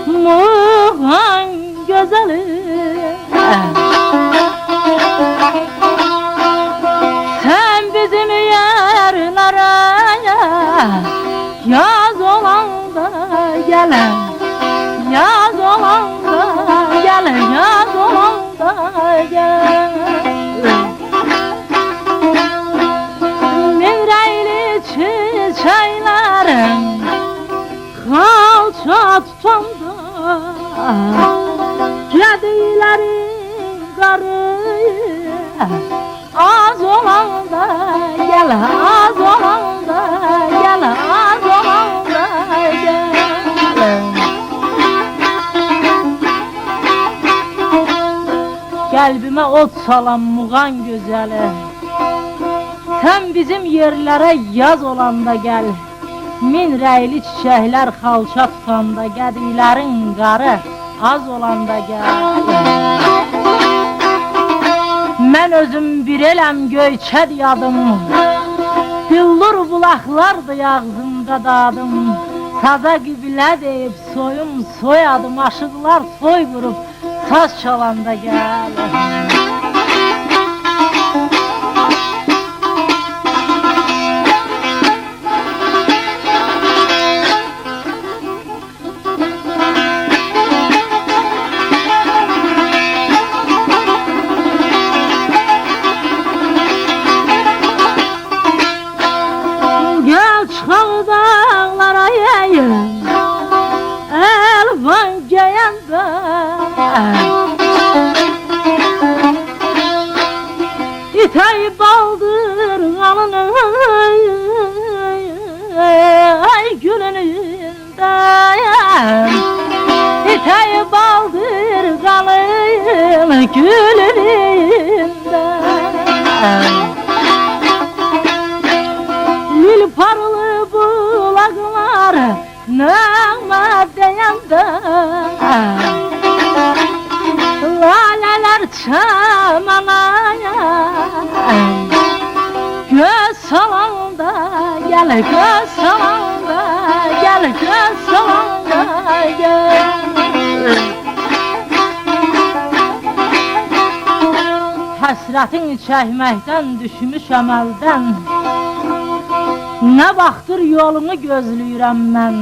Muğan gözeli. Sen bizim yerlere yaz olanda gelen, yaz olanda gelen, yaz olanda gelen. Mireyli çiçeklerim kalça tutanda, kedilerin karı az olanda gel, az olanda gel, az olanda gel. Kalbime ot salan Muğan gözeli, sen bizim yerlere yaz olanda gel. Min reyli çiçekler xalça tutanda, gedilerin qarı az olanda gel. Mən özüm bir eləm göyçəd yadım, billur bulaqlardı ağzımda dadım. Saza qiblə deyib soyum soyadım, aşıqlar soy vurup saz çalanda gel. Dağlara yayın elvan geyende, İtey baldır alını ay gülününden, İtey baldır alını gülününden. Lil parlı bulaklar nağma deyende, laleler çamanaya göz salanda gel, göz salanda gel, göz salanda gel. Həsrətin çəkməkdən düşmüşəm əldən, nə vaxtdır yolunu gözləyirəm mən.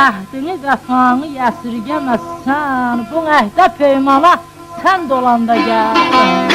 Əhdini vəfanı əsirgəməzsən, bu əhdə peymana sən dolanda gəl.